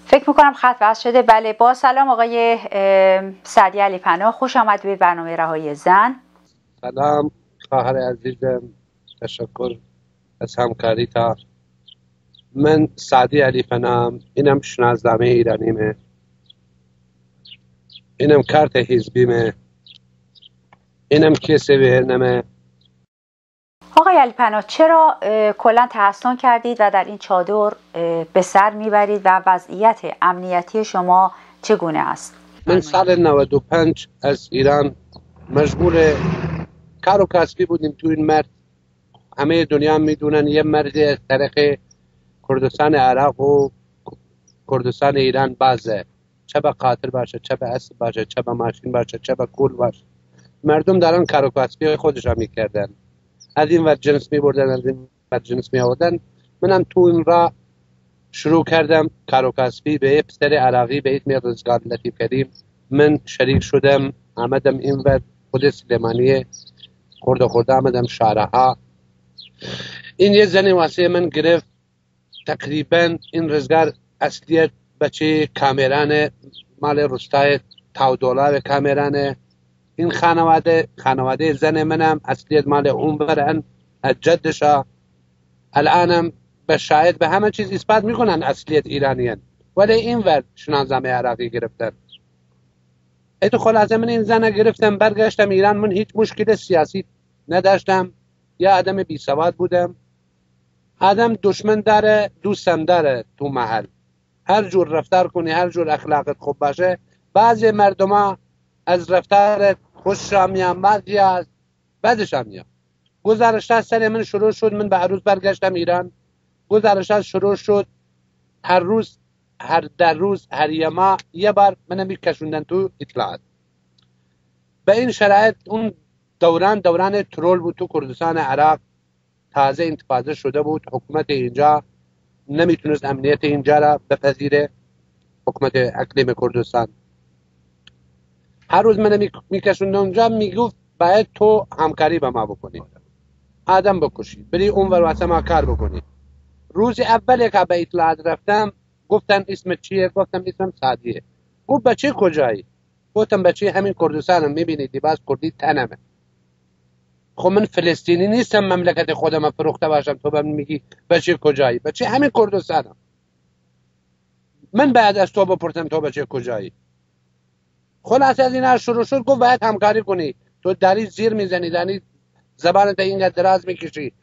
فکر میکنم خط وصل شده. بله، با سلام آقای سعدی علی پناه، خوش آمد به برنامه رهایی زن. سلام خواهر عزیزم، تشکر از همکاری تا. من سعدی علی پناهم، اینم شناسنامه ایرانیمه، اینم کارت حزبیمه، اینم کیسه برنامه. آقای علی پناه، چرا کلا تحصن کردید و در این چادر به سر میبرید و وضعیت امنیتی شما چگونه است؟ من سال 95 از ایران مشغول کار و کسبی بودیم. تو این مرد همه دنیا میدونن یه مرد از طریق کردستان عراق و کردستان ایران بازه، چه به قاطر باشه، چه به اسب باشه، چه به ماشین باشه، چه به کول باشه، مردم دارن کار و کسبی خودشان میکردن، از این ور جنس می بردن، از این ور جنس می آوردن. منم تو این را شروع کردم کار و کسبی. به یه پسر عراقی به اسم رزگار لطیف کریم من شریک شدم، آمدم این ور خود سلیمانیه، خورده آمدم شارعه. این یه زنی واسه من گرفت. تقریبا این رزگار اصلیت بچه کامرانه، مال رستای $100 کامرانه. این خانواده زن منم اصلیت مال اون برن از جدشا. الانم به شاید به همه چیز اثبات میکنن اصلیت ایرانیان، ولی این ور شناسنامه عراقی گرفتن. تو خلاصه من این زن گرفتم، برگشتم ایران. من هیچ مشکل سیاسی نداشتم، یا آدم بی سواد بودم. آدم دشمن داره دوستم داره تو محل، هر جور رفتار کنی، هر جور اخلاقت خوب باشه، بعضی مردم از رفتار خوشش میان، بعضی از بدش میان. گزارشات سر من شروع شد، من به عروض برگشتم ایران. گزارشات شروع شد، هر روز، در روز، هر یه ماه یه بار منو میکشوندن تو اطلاعات. به این شرایط اون دوران ترول بود تو کردستان عراق، تازه انتفاضه شده بود. حکومت اینجا نمیتونست امنیت اینجا را بپذیره، حکومت اقلیم کردستان. هر روز منو میکشوندن اونجا، میگفت باید تو همکاری با ما بکنی، آدم بکشی، بری اون ور واسه ما کار بکنی. روز اولی که به اطلاعات رفتم گفتن اسمت چیه؟ گفتم اسمم سعدیه. گفت بچه کجایی؟ گفتم بچه همین کردستانم، میبینی لباس کردی تنمه. خب من فلسطینی نیستم مملکت خودم فروخته باشم تو به من میگی بچه کجایی؟ بچه همین کردستانم. من بعد از تو بپرسم تو بچه کجایی؟ خلاص از اینا شروع شد. گفت باید همکاری کنی، تو داری زیر میزنی، داری زبانت اینقدر دراز میکشی.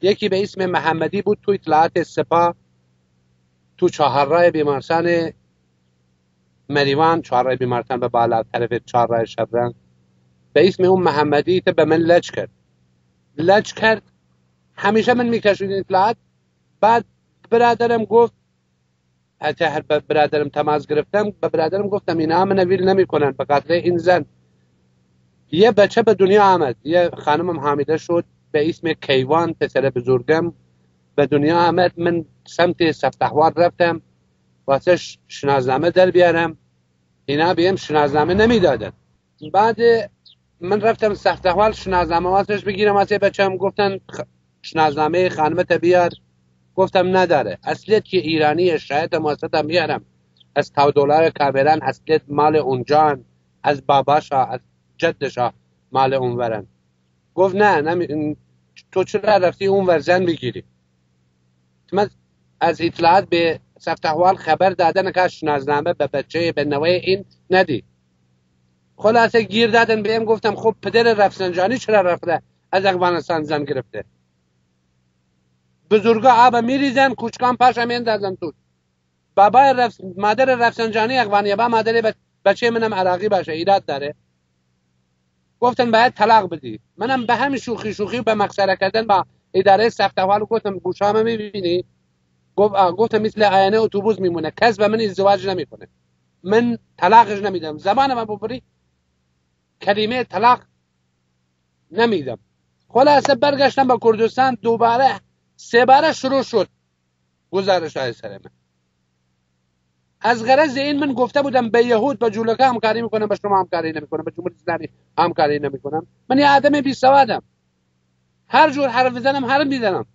یکی به اسم محمدی بود تو اطلاعات سپاه، تو چهارراه بیمارستان مریوان، چهارراه بیمارستان به بالا طرف چهارراه شبرنگ، به اسم اون محمدی به من لج کرد. همیشه من میکشید اطلاعات. بعد برادرم گفت، حتی هر برادرم تماس گرفتم، به برادرم گفتم اینا من ویل نمیکنن به خاطر این زن. یه بچه به دنیا آمد، یه خانمم حامیده شد به اسم کیوان، پسر بزرگم به دنیا آمد. من سمت سفتحوار رفتم واسه شناسنامه در بیارم، اینا بهم شناسنامه نمیدادن. بعد من رفتم سفتحوال شناسنامه واسش بگیرم واسه بچه‌م، گفتن شناسنامه خانمت بیار. گفتم نداره، اصلیت که ایرانیه، شاید واسطم بیارم از $100 کامران، اصلیت مال اونجان، از باباشا، از جدشا مال اونورن. گفت نه تو چرا رفتی اون ورزن بگیری؟ من از اطلاعات به سفتحوال خبر دادن که شناسنامه به بچه به نوع این ندی. خلاصه گیر دادن بهم. گفتم خب پدر رفسنجانی چرا رفته از افغانستان زن گرفته؟ بزرگا آب میریزن، کوچکان پاشا میندازن تو. مادر رفسنجانی افغانیه، با مادر بچه منم عراقی باشه ایراد داره؟ گفتن باید طلاق بدی. منم به همین شوخی به مخسره کردن با اداره سفتحوال گفتم گوشام میبینی؟ گفتم مثل آینه اتوبوس میمونه، کس به من ازدواج نمیکنه، من طلاقش نمیدم. زبان من ببری کلمه طلاق نمیدم. خلاصه برگشتم با کردستان، دوباره 3 باره شروع شد گزارش های سر من. از غرض این من گفته بودم به یهود به جولکا همکاری میکنم، به شما همکاری نمیکنم، به جمهوری اسلامی همکاری نمیکنم. من یه آدم بی سوادم، هر جور حرف بزنم حرف میزنم،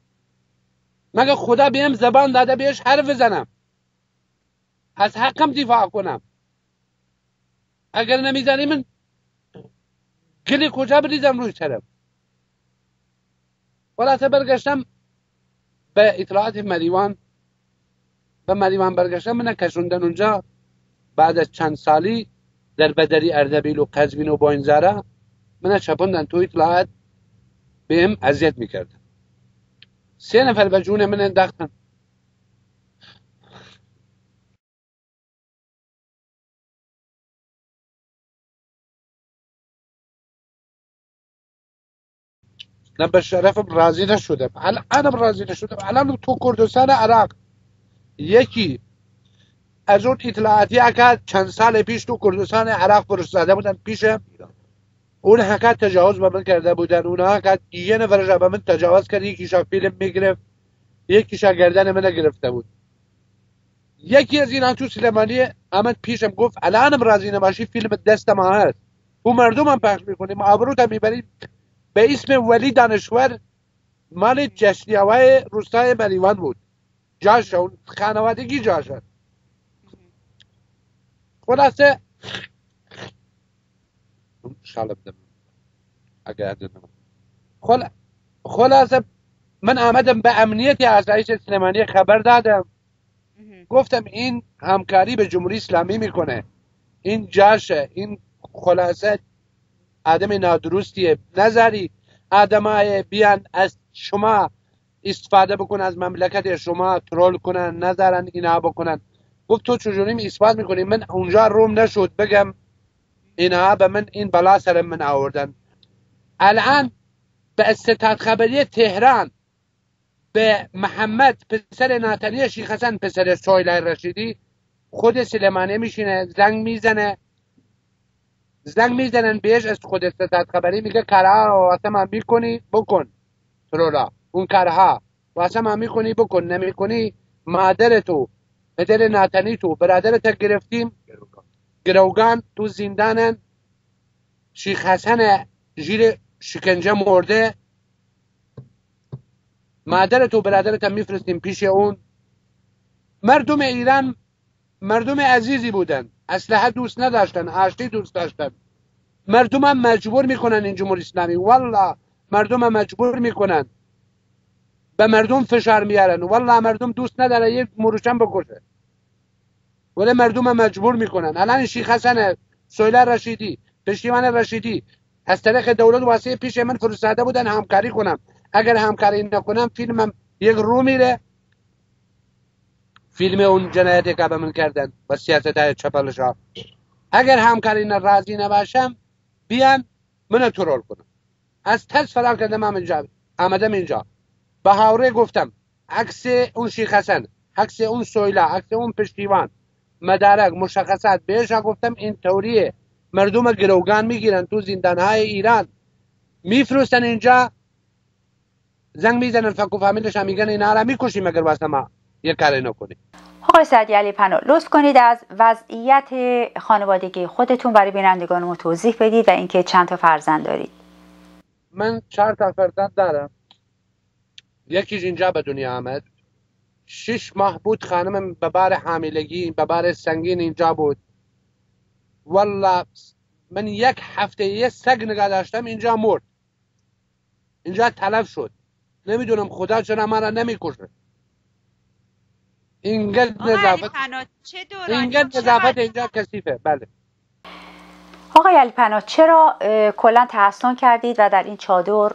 مگه خدا بهم زبان داده بهش حرف بزنم؟ از حقم دفاع کنم. اگر نمیزنی من گلی کجا بریزم روی سرم. خلاصه برگشتم به اطلاعات مریوان، به مریوان برگشتم، من کشوندن اونجا. بعد از چند سالی در بدری اردبیل و قزوین و باینزاره من چپوندن تو اطلاعات، بهم اذیت میکردن. 3 نفر به جون من انداختن. نه به شرفم راضی نشدم. الانم راضی نشدم. الان تو کردستان عراق یکی از اون اطلاعاتی که چند سال پیش تو کردستان عراق فرستاده بودن پیشم، اون حکت تجاوز به من کرده بودن. اونها حکت یه نفرش به من تجاوز کرد، یکیشا فیلم میگرفت، یکیشا گردن من گرفته بود. یکی از اینا تو سلیمانی آمد پیشم گفت الانم راضی نباشی فیلم دست ما هست، او مردم هم پخش میکنیم، آبروت هم میبریم. به اسم ولی دانشور، مال جشنیاوه روستای مریوان بود. جاش اون خانوادگی جاش هست. خلاصه شالب دم اگر خلاصه من آمدم به امنیت آسایش سلیمانی خبر دادم. گفتم این همکاری به جمهوری اسلامی میکنه، این جاشه، این خلاصه آدم نادرستیه، نظری آدمای بیان از شما استفاده بکنن، از مملکت شما ترول کنن، نظرن اینا بکنن. گفت تو چجوری اثبات میکنی؟ من اونجا روم نشد بگم اینا به من این بلا سر من آوردن. الان به استطاعت خبری تهران به محمد پسر ناتنی شیخ حسن پسر سهیل رشیدی خود سلیمانی میشینه، زنگ میزنن بهش از خود استطاعت خبری، میگه کارها واسه من میکنی بکن، ترولا اون کارها واسه من میکنی بکن، نمیکنی مادر تو، پدر ناتنی تو، برادرت گرفتیم گروگان تو زندانن، شیخ حسن زیر شکنجه مرده، مادر تو برادرت هم میفرستیم پیش اون. مردم ایران مردم عزیزی بودن، اسلحه دوست نداشتن، آشتی دوست داشتن. مردم هم مجبور میکنن این جمهوری اسلامی، والله مردم هم مجبور میکنن، به مردم فشار میارن. والله مردم دوست نداره یک مروشم بکشه، ولی مردم هم مجبور میکنن. الان شیخ حسن سهیل رشیدی، پشتیوان رشیدی از طریق دولت واسه پیش من فرستاده بودن همکاری کنم. اگر همکاری نکنم فیلمم یک رو میره، فیلم اون جنایتی که به من کردن و سیاست های چپلشا. اگر همکاری راضی نباشم بیان من ترور کنم. از ترس فرار کردم آمدم اینجا. به هاوره گفتم عکس اون شیخ حسن، عکس اون سهیل، عکس اون پشتیوان، مدارک مشخصات بهش گفتم این طوریه. مردم گروگان میگیرن تو زندانهای ایران میفروستن، اینجا زنگ میزنن فکر فامیلش هم میگن اینا را میکشیم اگر واسه ما یه کاری نکنیم. آقای سعدی علی پناه، لطف کنید از وضعیت خانوادگی خودتون برای بینندگان ما توضیح بدید و اینکه چند تا فرزند دارید. من 4 تا فرزند دارم. یکیش اینجا به دنیا آمد، 6 ماه بود خانمم به بار حاملگی، به بار سنگین اینجا بود. والله من 1 هفته یه سگ نگه داشتم اینجا مرد، اینجا تلف شد. نمیدونم خدا چرا من را نمیکشه. اینقدر نظافت اینجا کثیفه. بله آقای علی پناه، چرا کلا تحصن کردید و در این چادر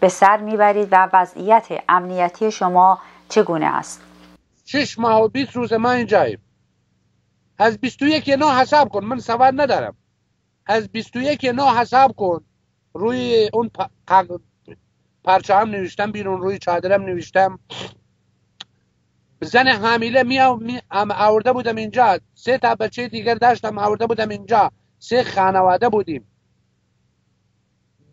به سر میبرید و وضعیت امنیتی شما چگونه است؟ 6 ماه و 20 روز ما اینجاییم. از 21/9 حساب کن، من سواد ندارم. از 21/9 حساب کن. روی اون پرچه هم نوشتم بیرون، روی چادرم نوشتم. زن حامله آورده بودم اینجا، 3 تا بچه دیگر داشتم آورده بودم اینجا، 3 خانواده بودیم.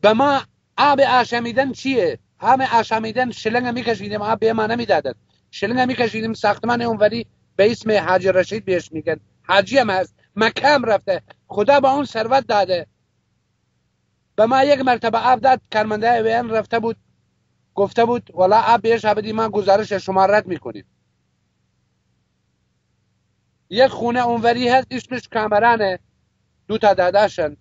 به ما آب آشامیدن چیه؟ آب آشامیدن شلنگ میکشیدیم، آب به ما نمیدادن. شلنگ میکشیدیم ساختمان اونوری به اسم حاجی رشید بهش میگن، حاجی هم هست، مکه رفته، خدا با اون ثروت داده. به ما 1 مرتبه آب داد، کارمنده وین رفته بود گفته بود والا آب بهش بدید، ما گزارش شما رد میکنیم. یک خونه اونوری هست اسمش کامرانه، 2 تا داداشن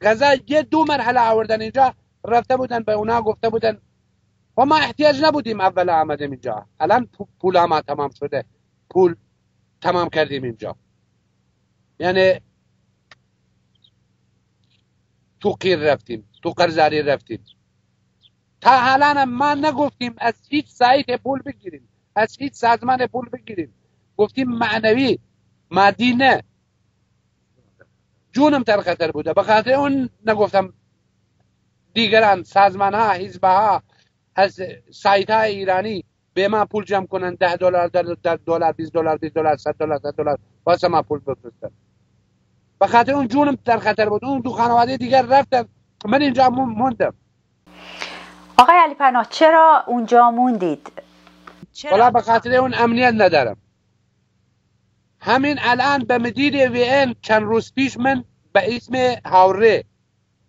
غذا یه 2 مرحله آوردن اینجا. رفته بودن به اونا گفته بودن و ما احتیاج نبودیم اول آمدیم اینجا، الان پول ما تمام شده، پول تمام کردیم اینجا. یعنی تو قیر رفتیم، تو قرضاری رفتیم. تا حالا ما نگفتیم از هیچ سایت پول بگیریم، از هیچ سازمان پول بگیریم، گفتیم معنوی، مادی نه. جونم در خطر بوده، به خاطر اون نگفتم دیگران سازمان ها، حزب ها، از سایت های ایرانی به ما پول جمع کنن، $10 $10 $20 $20 $100 واسه ما پول بفرستن. به خاطر اون جونم در خطر بود. اون دو خانواده دیگر رفتن، من اینجا موندم. آقای علی پناه چرا اونجا موندید؟ والا به خاطر اون امنیت ندارم. همین الان به مدیر VN چند روز پیش من به اسم هاوره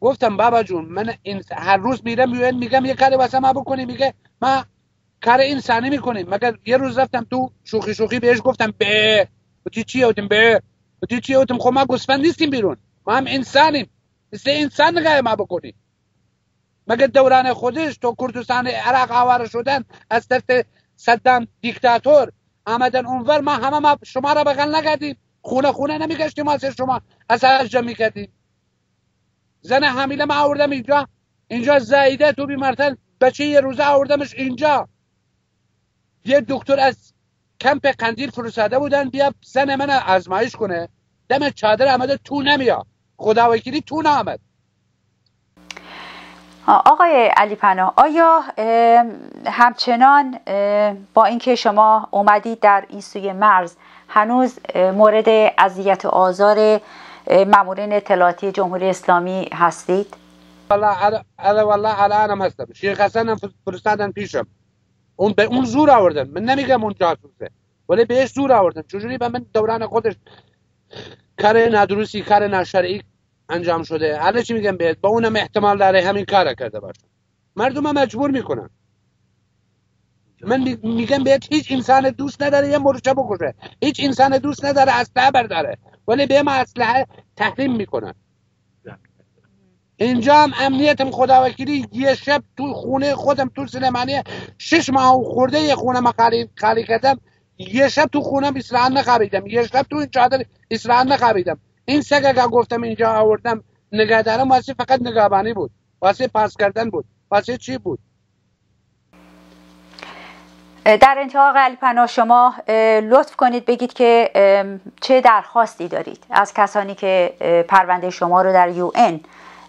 گفتم بابا جون من هر روز میرم VN میگم یه کاری واسه ما بکنی، میگه ما کار انسانی میکنیم. مگر یه روز رفتم تو شوخی بهش گفتم به بودی چی هستیم، به بودی چی هستیم؟ خب ما گوسفند نیستیم بیرون، ما هم انسانیم، مثل انسان نگاه ما بکنی. مگر دوران خودش تو کردستان عراق آواره شدن از طرف صدام دیکتاتور آمدن اونور، ما همه ما شما را بغل نکردیم، خونه نمیگشتیم واسه شما، از هر جا میکردیم. زن حامله ما آوردم اینجا زایده تو بیمارتن، بچه یه روزه آوردمش اینجا. یه دکتر از کمپ قندیل فرستاده بودن بیا زن من آزمایش کنه، دم چادر آمده تو نمیاد، خدا وکیلی تو نآمد. آقای علی پناه آیا همچنان با اینکه شما اومدید در این سوی مرز هنوز مورد اذیت و آزار مامورین اطلاعاتی جمهوری اسلامی هستید؟ والله الان هم هستم. شیخ حسن هم فرستادن پیشم، اون به اون زور آوردن. من نمیگم اون جاسوسه ولی بهش زور آوردن. چجوری به من دوران خودش کار نادرستی، کار ناشرعی انجام شده. حالا چی میگم بهت، با اونم احتمال داره همین کار کرده باشه. مردم مجبور میکنن. من میگم بهت هیچ انسان دوست نداره یه مرچه بکشه، هیچ انسان دوست نداره اسلحه برداره، ولی به ما اسلحه تحریم میکنن. اینجا هم امنیتم خدا وکیلی یه شب تو خونه خودم تو سلیمانیه 6 ماه خورده یه خونه ما خالی کردم، یه شب تو خونم اسرائیل نخوابیدم، یه شب تو این چادر اسرائیل نخوابیدم. این سگه که گفتم اینجا آوردم نگه دارم واسه فقط نگهبانی بود، واسه پاس کردن بود، واسه چی بود؟ در انتها آقای علی پناه شما لطف کنید بگید که چه درخواستی دارید از کسانی که پرونده شما رو در UN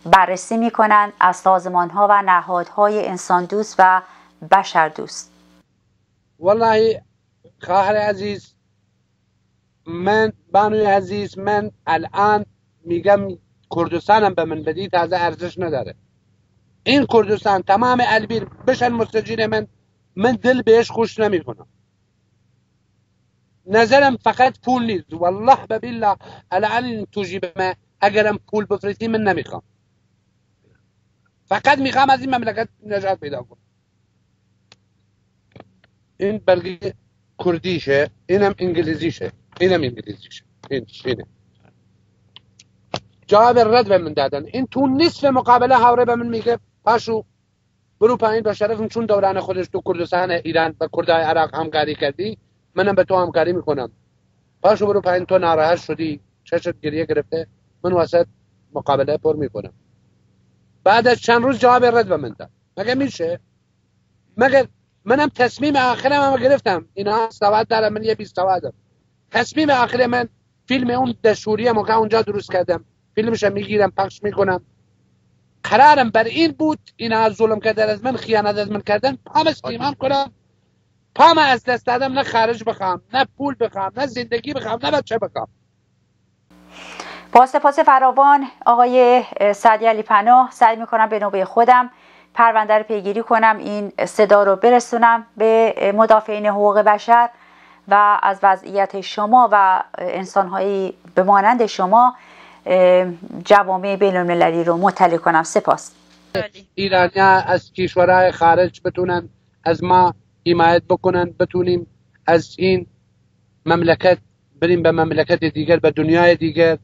بررسی میکنن، از سازمان‌ها و نهادهای انسان دوست و بشر دوست. والله خواهر عزیز، من بانوی عزیز، من الان میگم کردستانم به من بدی تازه ارزش نداره. این کردستان تمام البیر بشن مستجیر من دل بهش خوش نمی کنم. نظرم فقط پول نیست، والله ببالله الان این تو جیب من اگرم پول بفرستی من نمیخوام، فقط میخوام از این مملکت نجات پیدا کنم. این بلگه کردیشه، اینم انگلیزیشه، اینم انگلیزیشه، اینه جواب رد به من دادن. این تو نصف مقابله هاوره به من میگه پاشو برو پایین، با شرفم چون دوران خودش تو کردستان ایران و کردهای عراق همکاری کردی منم به تو همکاری میکنم، پاشو برو پایین. تو ناراحت شدی، چشت گریه گرفته، من واسه مقابله پر میکنم. بعد از چند روز جواب رد به من داد. مگه میشه؟ مگه منم تصمیم آخرم هم گرفتم، اینا سواد دارم، من یه 20 سوادم. تصمیم آخر من فیلم اون دشوری موقع اونجا درست کردم، فیلمش میگیرم پخش میکنم. قرارم بر این بود اینا ظلم کردن از من، خیانت از من کردن، پام استیمان کنم، پام از دست دادم، نه خارج بخوام، نه پول بخوام، نه زندگی بخوام، نه بچه بخوام. با سپاس فراوان آقای سعدی علی پناه سعی میکنم به نوبه خودم پرونده رو پیگیری کنم، این صدا رو برسونم به مدافعین حقوق بشر و از وضعیت شما و انسانهایی به مانند شما جوامع بین‌المللی رو مطلع کنم. سپاس. ایرانیا از کشورهای خارج بتونن از ما حمایت بکنن، بتونیم از این مملکت بریم به مملکت دیگر، به دنیای دیگر،